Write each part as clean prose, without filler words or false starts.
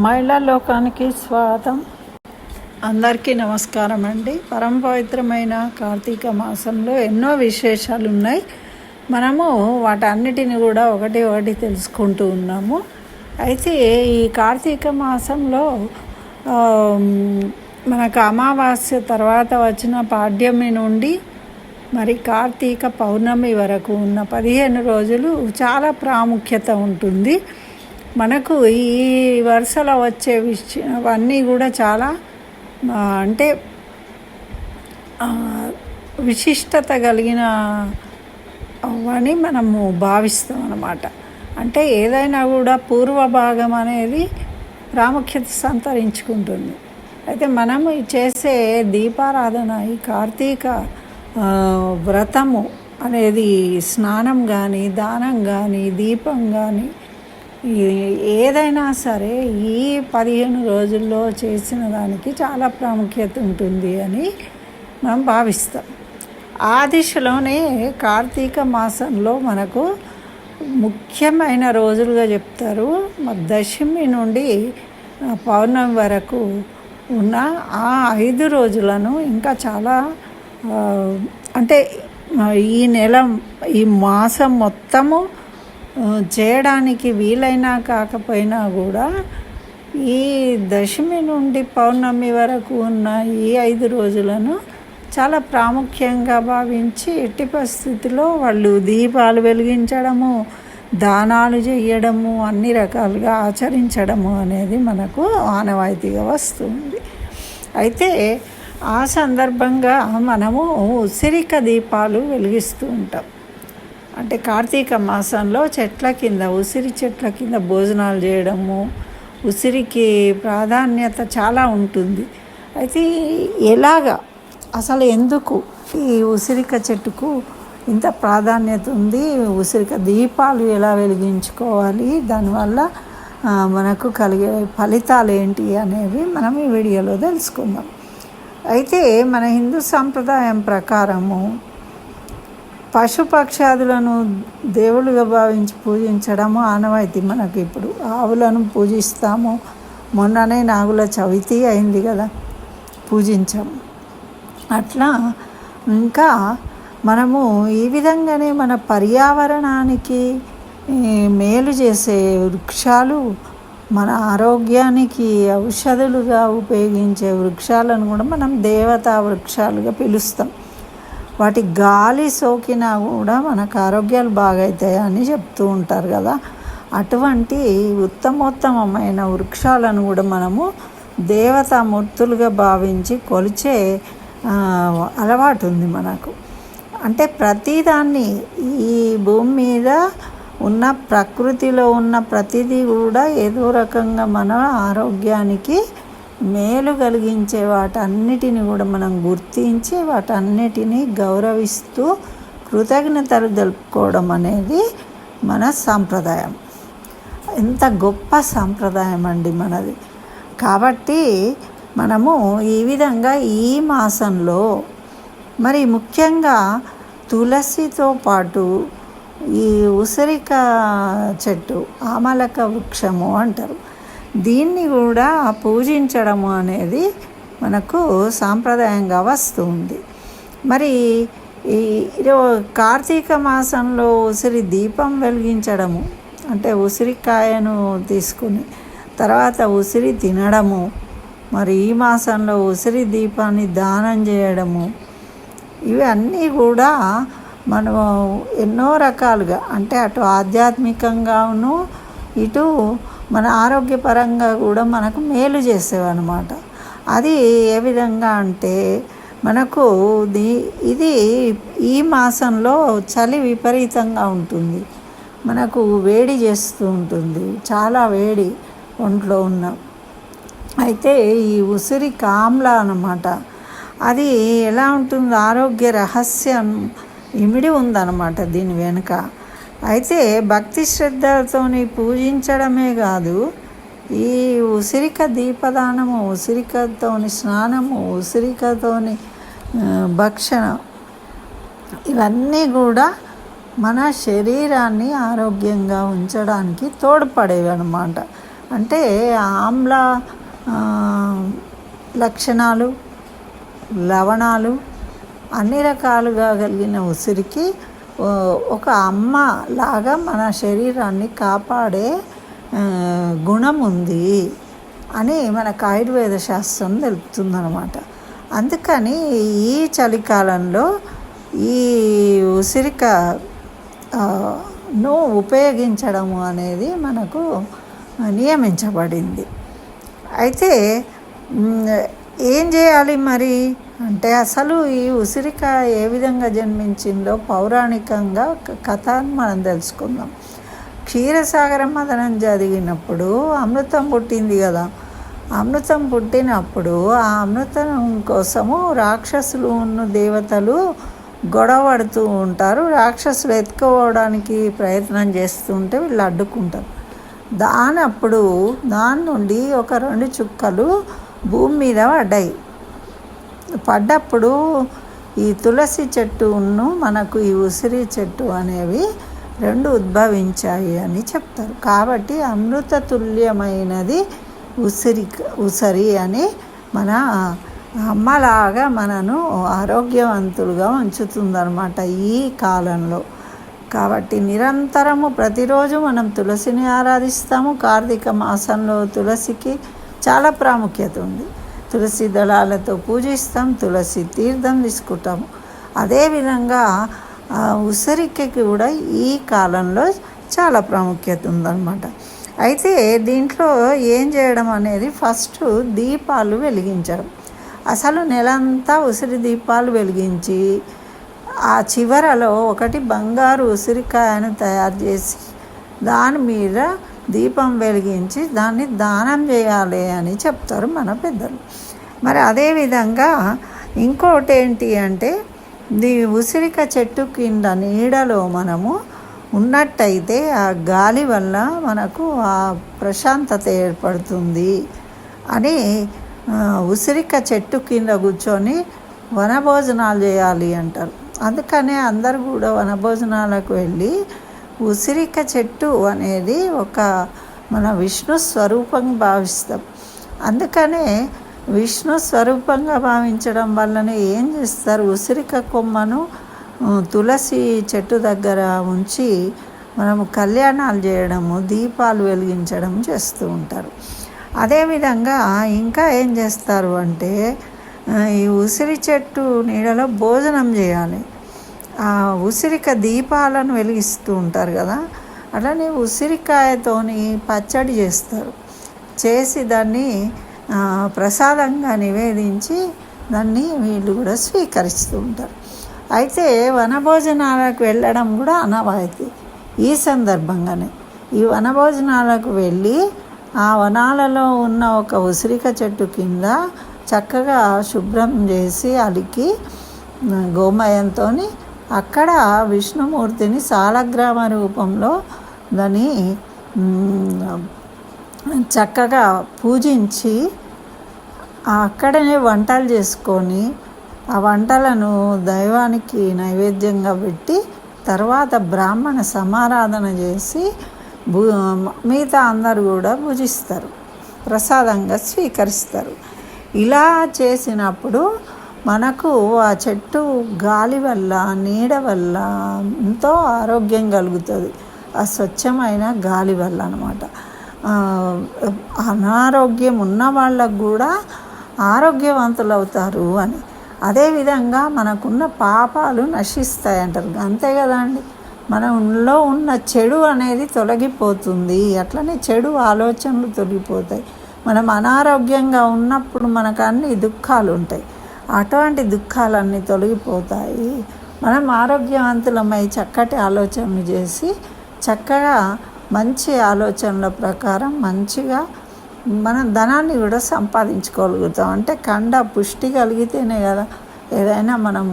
మహిళా లోకానికి స్వాగతం. అందరికీ నమస్కారం అండి. పరమ పవిత్రమైన కార్తీక మాసంలో ఎన్నో విశేషాలు ఉన్నాయి. మనము వాటన్నిటిని కూడా ఒకటి ఒకటి తెలుసుకుంటూ ఉన్నాము. అయితే ఈ కార్తీక మాసంలో మనకు అమావాస్య తర్వాత వచ్చిన పాడ్యమి నుండి మరి కార్తీక పౌర్ణమి వరకు ఉన్న 15 రోజులు చాలా ప్రాముఖ్యత ఉంటుంది. మనకు ఈ వరుసలో వచ్చే అవన్నీ కూడా చాలా అంటే విశిష్టత కలిగిన అని మనము భావిస్తాం అన్నమాట. అంటే ఏదైనా కూడా పూర్వ భాగం అనేది ప్రాముఖ్యత సంతరించుకుంటుంది. అయితే మనము చేసే దీపారాధన, ఈ కార్తీక వ్రతము అనేది స్నానం కానీ, దానం కానీ, దీపం కానీ ఏదైనా సరే ఈ 15 రోజుల్లో చేసిన దానికి చాలా ప్రాముఖ్యత ఉంటుంది అని మనం భావిస్తాం. ఆ దిశలోనే కార్తీక మాసంలో మనకు ముఖ్యమైన రోజులుగా చెప్తారు. దశమి నుండి పౌర్ణమి వరకు ఉన్న ఆ 5 రోజులను ఇంకా చాలా అంటే ఈ నెల, ఈ మాసం మొత్తము చేయడానికి వీలైనా కాకపోయినా కూడా ఈ దశమి నుండి పౌర్ణమి వరకు ఉన్న ఈ 5 రోజులను చాలా ప్రాముఖ్యంగా భావించి ఎట్టి పరిస్థితిలో వాళ్ళు దీపాలు వెలిగించడము, దానాలు చేయడము, అన్ని రకాలుగా ఆచరించడము అనేది మనకు ఆనవాయితీగా వస్తుంది. అయితే ఆ సందర్భంగా మనము ఉసిరిక దీపాలు వెలిగిస్తూ ఉంటాం. అంటే కార్తీక మాసంలో ఉసిరి చెట్ల కింద భోజనాలు చేయడము, ఉసిరికి ప్రాధాన్యత చాలా ఉంటుంది. అయితే అసలు ఎందుకు ఈ ఉసిరిక చెట్టుకు ఇంత ప్రాధాన్యత ఉంది, ఉసిరిక దీపాలు ఎలా వెలిగించుకోవాలి, దానివల్ల మనకు కలిగే ఫలితాలు ఏంటి అనేవి మనం ఈ వీడియోలో తెలుసుకుందాం. అయితే మన హిందూ సాంప్రదాయం ప్రకారము పశుపక్షాదులను దేవుళ్ళుగా భావించి పూజించడము ఆనవాయితీ. మనకి ఇప్పుడు ఆవులను పూజిస్తాము. మొన్ననే నాగుల చవితి అయింది కదా, పూజించాము. అట్లా ఇంకా మనము ఈ విధంగానే మన పర్యావరణానికి మేలు చేసే వృక్షాలు, మన ఆరోగ్యానికి ఔషధులుగా ఉపయోగించే వృక్షాలను కూడా మనం దేవతా వృక్షాలుగా పిలుస్తాం. వాటి గాలి సోకినా కూడా మనకు ఆరోగ్యాలు బాగవుతాయి అని చెప్తూ ఉంటారు కదా. అటువంటి ఉత్తమోత్తమమైన వృక్షాలను కూడా మనము దేవతామూర్తులుగా భావించి కొలిచే అలవాటు ఉంది మనకు. అంటే ప్రతిదాన్ని ఈ భూమి మీద ఉన్న ప్రకృతిలో ఉన్న ప్రతిదీ కూడా ఏదో రకంగా మన ఆరోగ్యానికి మేలు కలిగించే వాటన్నిటిని కూడా మనం గుర్తించి వాటన్నిటినీ గౌరవిస్తూ కృతజ్ఞతలు తెలుపుకోవడం అనేది మన సాంప్రదాయం. ఎంత గొప్ప సాంప్రదాయం అండి మనది. కాబట్టి మనము ఈ విధంగా ఈ మాసంలో మరి ముఖ్యంగా తులసితో పాటు ఈ ఉసిరిక చెట్టు, ఆమలక వృక్షము అంటారు, దీన్ని కూడా పూజించడము అనేది మనకు సాంప్రదాయంగా వస్తుంది. మరి ఈ కార్తీక మాసంలో ఉసిరి దీపం వెలిగించడము అంటే ఉసిరికాయను తీసుకుని తర్వాత ఉసిరి తినడము, మరి ఈ మాసంలో ఉసిరి దీపాన్ని దానం చేయడము, ఇవన్నీ కూడా మనం ఎన్నో రకాలుగా అంటే అటు ఆధ్యాత్మికంగాను ఇటు మన ఆరోగ్యపరంగా కూడా మనకు మేలు చేసేవన్నమాట. అది ఏ విధంగా అంటే మనకు ఇది ఈ మాసంలో చలి విపరీతంగా ఉంటుంది, మనకు వేడి చేస్తూ ఉంటుంది, చాలా వేడి ఒంట్లో ఉన్న. అయితే ఈ ఉసిరి కామ్ల అన్నమాట, అది ఎలా ఉంటుంది, ఆరోగ్య రహస్యం ఇమిడి ఉందన్నమాట దీని వెనుక. అయితే భక్తి శ్రద్ధలతోని పూజించడమే కాదు, ఈ ఉసిరిక దీపదానము, ఉసిరికతోని స్నానము, ఉసిరికతోని భక్షణ, ఇవన్నీ కూడా మన శరీరాన్ని ఆరోగ్యంగా ఉంచడానికి తోడ్పడేవి అన్నమాట. అంటే ఆమ్ల ఆ, లక్షణాలు, లవణాలు అన్ని రకాలుగా కలిగిన ఉసిరికి ఒక అమ్మ లాగా మన శరీరాన్ని కాపాడే గుణం ఉంది అని మనకు ఆయుర్వేద శాస్త్రం తెలుపుతుందన్నమాట. అందుకని ఈ చలికాలంలో ఈ ఉసిరికను ఉపయోగించడము అనేది మనకు నియమించబడింది. అయితే ఏం చేయాలి మరి అంటే, అసలు ఈ ఉసిరిక ఏ విధంగా జన్మించిందో పౌరాణికంగా కథను మనం తెలుసుకుందాం. క్షీరసాగర మదనం జరిగినప్పుడు అమృతం పుట్టింది కదా. అమృతం పుట్టినప్పుడు ఆ అమృతం కోసము రాక్షసులు దేవతలు గొడవడుతూ ఉంటారు. రాక్షసులు ఎత్తుకోవడానికి ప్రయత్నం చేస్తుంటే వీళ్ళు అడ్డుకుంటారు. దాని నుండి ఒక 2 చుక్కలు భూమి మీద పడ్డప్పుడు ఈ తులసి చెట్టును మనకు ఈ ఉసిరి చెట్టు అనేవి 2 ఉద్భవించాయి అని చెప్తారు. కాబట్టి అమృత తుల్యమైనది ఉసిరి అని మన అమ్మలాగా మనను ఆరోగ్యవంతులుగా ఉంచుతుందన్నమాట ఈ కాలంలో. కాబట్టి నిరంతరము ప్రతిరోజు మనం తులసిని ఆరాధిస్తాము. కార్తీక మాసంలో తులసికి చాలా ప్రాముఖ్యత ఉంది. తులసి దళాలతో పూజిస్తాం, తులసి తీర్థం తీసుకుంటాము. అదేవిధంగా ఉసిరికి కూడా ఈ కాలంలో చాలా ప్రాముఖ్యత ఉందన్నమాట. అయితే దీంట్లో ఏం చేయడం అనేది, ఫస్ట్ దీపాలు వెలిగించడం. అసలు నెలంతా ఉసిరి దీపాలు వెలిగించి ఆ చివరలో ఒకటి బంగారు ఉసిరికాయను తయారు చేసి దాని మీద దీపం వెలిగించి దాన్ని దానం చేయాలి అని చెప్తారు మన పెద్దలు. మరి అదేవిధంగా ఇంకోటి ఏంటి అంటే, ఉసిరిక చెట్టు కింద నీడలో మనము ఉన్నట్టయితే ఆ గాలి వల్ల మనకు ఆ ప్రశాంతత ఏర్పడుతుంది అని ఉసిరిక చెట్టు కింద కూర్చొని వనభోజనాలు చేయాలి అంటారు. అందుకనే అందరు కూడా వనభోజనాలకు వెళ్ళి ఉసిరిక చెట్టు అనేది ఒక మన విష్ణు స్వరూపంగా భావిస్తాం. అందుకనే విష్ణు స్వరూపంగా భావించడం వల్లనే ఏం చేస్తారు, ఉసిరిక కొమ్మను తులసి చెట్టు దగ్గర ఉంచి మనము కళ్యాణాలు చేయడము, దీపాలు వెలిగించడం చేస్తూ ఉంటారు. అదేవిధంగా ఇంకా ఏం చేస్తారు అంటే, ఈ ఉసిరి చెట్టు నీడలో భోజనం చేయాలి. ఆ ఉసిరిక దీపాలను వెలిగిస్తూ ఉంటారు కదా, అట్లానే ఉసిరికాయతోని పచ్చడి చేసి దాన్ని ప్రసాదంగా నివేదించి దాన్ని వీళ్ళు కూడా స్వీకరిస్తూ ఉంటారు. అయితే వనభోజనాలకు వెళ్ళడం కూడా ఆనవాయితీ. ఈ సందర్భంగానే ఈ వనభోజనాలకు వెళ్ళి ఆ వనాలలో ఉన్న ఒక ఉసిరిక చెట్టు కింద చక్కగా శుభ్రం చేసి అలికి గోమయంతో అక్కడ విష్ణుమూర్తిని సాలగ్రామ రూపంలో దాన్ని చక్కగా పూజించి అక్కడనే వంటలు చేసుకొని ఆ వంటలను దైవానికి నైవేద్యంగా పెట్టి తర్వాత బ్రాహ్మణ సమారాధన చేసి మిగతా అందరూ కూడా భుజిస్తారు, ప్రసాదంగా స్వీకరిస్తారు. ఇలా చేసినప్పుడు మనకు ఆ చెట్టు గాలి వల్ల, నీడ వల్ల ఎంతో ఆరోగ్యం కలుగుతుంది. ఆ స్వచ్ఛమైన గాలి వల్ల అన్నమాట. అనారోగ్యం ఉన్న వాళ్ళకు కూడా ఆరోగ్యవంతులు అవుతారు అని. అదేవిధంగా మనకున్న పాపాలు నశిస్తాయి అంటారు. అంతే కదా అండి, మనలో ఉన్న చెడు అనేది తొలగిపోతుంది. అట్లనే చెడు ఆలోచనలు తొలగిపోతాయి. మనం అనారోగ్యంగా ఉన్నప్పుడు మనకు అన్ని దుఃఖాలు ఉంటాయి. అటువంటి దుఃఖాలన్నీ తొలగిపోతాయి. మనం ఆరోగ్యవంతులమై చక్కటి ఆలోచనలు చేసి చక్కగా మంచి ఆలోచనల ప్రకారం మంచిగా మనం ధనాన్ని కూడా సంపాదించుకోగలుగుతాం. అంటే కండ పుష్టి కలిగితేనే కదా ఏదైనా మనం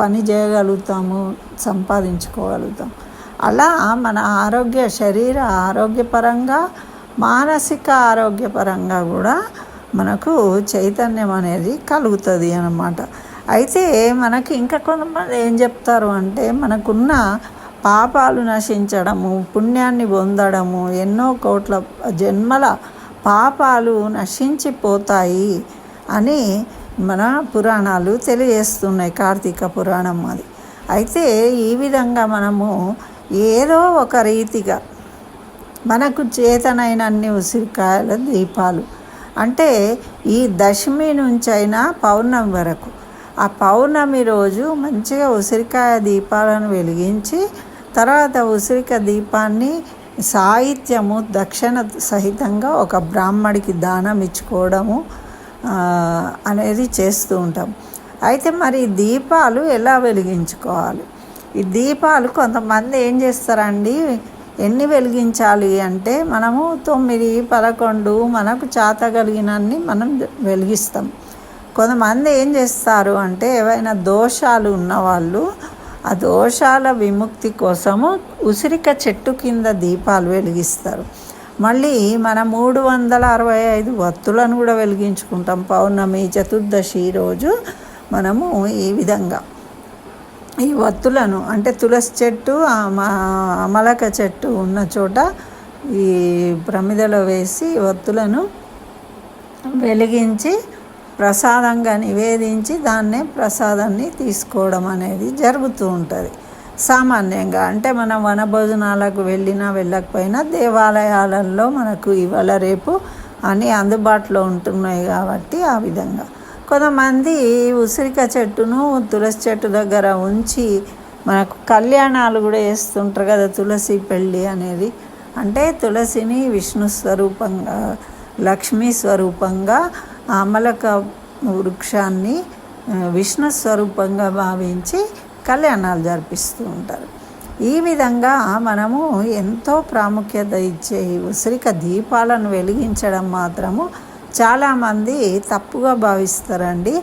పని చేయగలుగుతాము, సంపాదించుకోగలుగుతాం. అలా మన శరీర ఆరోగ్యపరంగా, మానసిక ఆరోగ్యపరంగా కూడా మనకు చైతన్యం అనేది కలుగుతుంది అన్నమాట. అయితే మనకి ఇంకా కొంతమంది ఏం చెప్తారు అంటే, మనకున్న పాపాలు నశించడము, పుణ్యాన్ని పొందడము, ఎన్నో కోట్ల జన్మల పాపాలు నశించిపోతాయి అని మన పురాణాలు తెలియజేస్తున్నాయి. కార్తీక పురాణం అది. అయితే ఈ విధంగా మనము ఏదో ఒక రీతిగా మనకు చేతనైన అన్ని ఉసిరికాయల దీపాలు, అంటే ఈ దశమి నుంచైనా పౌర్ణమి వరకు, ఆ పౌర్ణమి రోజు మంచిగా ఉసిరికాయ దీపాలను వెలిగించి తర్వాత ఉసిరిక దీపాన్ని సాహిత్యము దక్షిణ సహితంగా ఒక బ్రాహ్మడికి దానం ఇచ్చుకోవడము అనేది చేస్తూ ఉంటాం. అయితే మరి ఈ దీపాలు ఎలా వెలిగించుకోవాలి? ఈ దీపాలు కొంతమంది ఏం చేస్తారండి, ఎన్ని వెలిగించాలి అంటే మనము 9, 11 మనకు చేతగలిగినన్ని మనం వెలిగిస్తాం. కొంతమంది ఏం చేస్తారు అంటే ఏవైనా దోషాలు ఉన్నవాళ్ళు ఆ దోషాల విముక్తి కోసము ఉసిరిక చెట్టు కింద దీపాలు వెలిగిస్తారు. మళ్ళీ మన 365 వత్తులను కూడా వెలిగించుకుంటాం. పౌర్ణమి, చతుర్దశి రోజు మనము ఈ విధంగా ఈ వత్తులను, అంటే తులసి చెట్టు, అమలక చెట్టు ఉన్న చోట ఈ ప్రమిదలో వేసి వత్తులను వెలిగించి ప్రసాదంగా నివేదించి దాన్నే ప్రసాదాన్ని తీసుకోవడం అనేది జరుగుతూ ఉంటుంది సామాన్యంగా. అంటే మనం వనభోజనాలకు వెళ్ళినా వెళ్ళకపోయినా దేవాలయాలలో మనకు ఇవాళ రేపు అన్నీ అందుబాటులో ఉంటున్నాయి కాబట్టి ఆ విధంగా. కొంతమంది ఉసిరిక చెట్టును తులసి చెట్టు దగ్గర ఉంచి మనకు కళ్యాణాలు కూడా చేస్తుంటారు కదా, తులసి పెళ్ళి అనేది. అంటే తులసిని విష్ణు స్వరూపంగా, లక్ష్మీ స్వరూపంగా, అమలక వృక్షాన్ని విష్ణు స్వరూపంగా భావించి కళ్యాణాలు జరిపిస్తూ ఉంటారు. ఈ విధంగా మనము ఎంతో ప్రాముఖ్యత ఇచ్చే ఈ ఉసిరిక దీపాలను వెలిగించడం మాత్రము చాలామంది తప్పుగా భావిస్తారండి.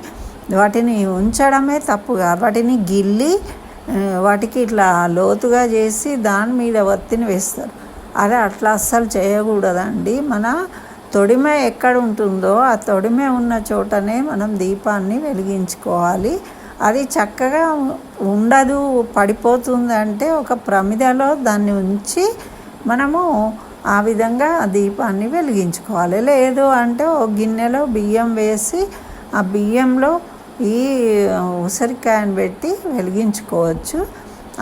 వాటిని ఉంచడమే తప్పుగా, వాటిని గిల్లి వాటికి ఇట్లా లోతుగా చేసి దాని మీద ఒత్తిని వేస్తారు. అదే అట్లా అస్సలు చేయకూడదండి. మన తొడిమ ఎక్కడ ఉంటుందో ఆ తొడిమ ఉన్న చోటనే మనం దీపాన్ని వెలిగించుకోవాలి. అది చక్కగా ఉండదు, పడిపోతుంది అంటే ఒక ప్రమిదలో దాన్ని ఉంచి మనము ఆ విధంగా దీపాన్ని వెలిగించుకోవాలి. లేదు అంటే ఒక గిన్నెలో బియ్యం వేసి ఆ బియ్యంలో ఈ ఉసిరికాయను పెట్టి వెలిగించుకోవచ్చు.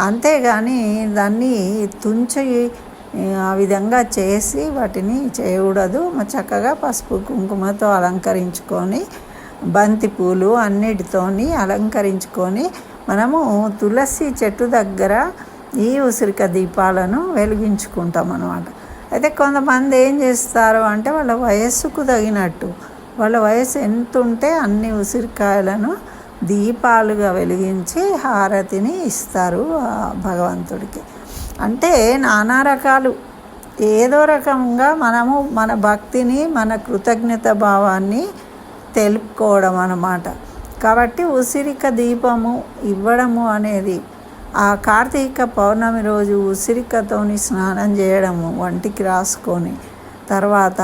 అంతేగాని దాన్ని తుంచి ఆ విధంగా చేసి వాటిని చేయకూడదు. చక్కగా పసుపు కుంకుమతో అలంకరించుకొని బంతి పూలు అన్నిటితోని అలంకరించుకొని మనము తులసి చెట్టు దగ్గర ఈ ఉసిరిక దీపాలను వెలిగించుకుంటాం అన్నమాట. అయితే కొంతమంది ఏం చేస్తారు అంటే వాళ్ళ వయస్సుకు తగినట్టు, వాళ్ళ వయసు ఎంత ఉంటే అన్ని ఉసిరికాయలను దీపాలుగా వెలిగించి హారతిని ఇస్తారు భగవంతుడికి. అంటే నానా రకాలు, ఏదో రకంగా మనము మన భక్తిని, మన కృతజ్ఞత భావాన్ని తెలుపుకోవడం అన్నమాట. కాబట్టి ఉసిరిక దీపము ఇవ్వడము అనేది ఆ కార్తీక పౌర్ణమి రోజు ఉసిరికతోని స్నానం చేయడము, వంటికి రాసుకొని తర్వాత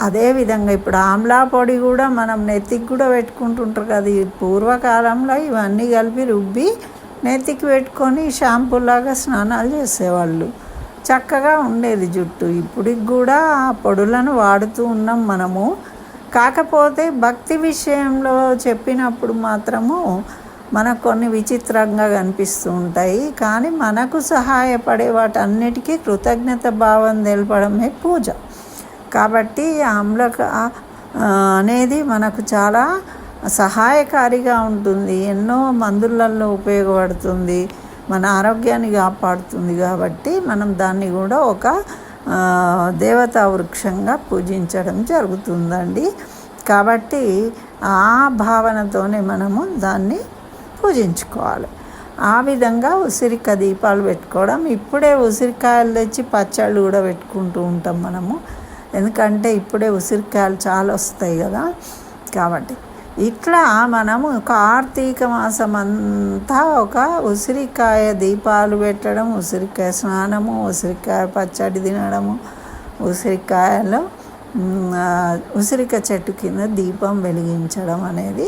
అదేవిధంగా ఇప్పుడు ఆమ్లా పొడి కూడా మనం నెత్తికి కూడా పెట్టుకుంటుంటారు కదా. ఈ పూర్వకాలంలో ఇవన్నీ కలిపి రుబ్బి నెత్తికి పెట్టుకొని షాంపూలాగా స్నానాలు చేసేవాళ్ళు. చక్కగా ఉండేది జుట్టు. ఇప్పటికి కూడా ఆ పొడులను వాడుతూ ఉన్నాం మనము. కాకపోతే భక్తి విషయంలో చెప్పినప్పుడు మాత్రము మనకు కొన్ని విచిత్రంగా కనిపిస్తూ ఉంటాయి. కానీ మనకు సహాయపడే వాటన్నిటికీ కృతజ్ఞత భావం తెలపడమే పూజ. కాబట్టి ఆమ్లక అనేది మనకు చాలా సహాయకారిగా ఉంటుంది. ఎన్నో మందులలో ఉపయోగపడుతుంది, మన ఆరోగ్యాన్ని కాపాడుతుంది. కాబట్టి మనం దాన్ని కూడా ఒక దేవతా వృక్షంగా పూజించడం జరుగుతుందండి. కాబట్టి ఆ భావనతోనే మనము దాన్ని పూజించుకోవాలి. ఆ విధంగా ఉసిరిక దీపాలు పెట్టుకోవడం. ఇప్పుడే ఉసిరికాయలు తెచ్చి పచ్చళ్ళు కూడా పెట్టుకుంటూ ఉంటాం మనము. ఎందుకంటే ఇప్పుడే ఉసిరికాయలు చాలా వస్తాయి కదా. కాబట్టి ఇట్లా మనము కార్తీక మాసం అంతా ఒక ఉసిరికాయ దీపాలు పెట్టడం, ఉసిరికాయ స్నానము, ఉసిరికాయ పచ్చడి తినడము, ఉసిరికాయలో ఉసిరిక చెట్టు కింద దీపం వెలిగించడం అనేది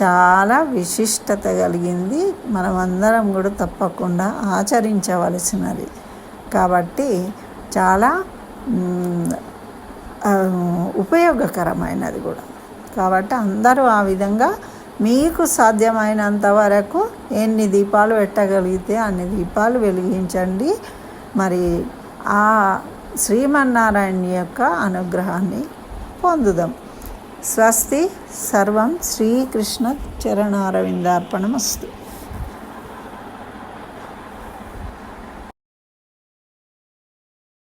చాలా విశిష్టత కలిగింది. మనమందరం కూడా తప్పకుండా ఆచరించవలసినది కాబట్టి చాలా ఉపయోగకరమైనది కూడా. కాబట్టి అందరూ ఆ విధంగా మీకు సాధ్యమైనంత వరకు ఎన్ని దీపాలు పెట్టగలిగితే అన్ని దీపాలు వెలిగించండి. మరి ఆ శ్రీమన్నారాయణ యొక్క అనుగ్రహాన్ని పొందుదాం. స్వస్తి. సర్వం శ్రీకృష్ణ చరణారవిందార్పణమస్తు.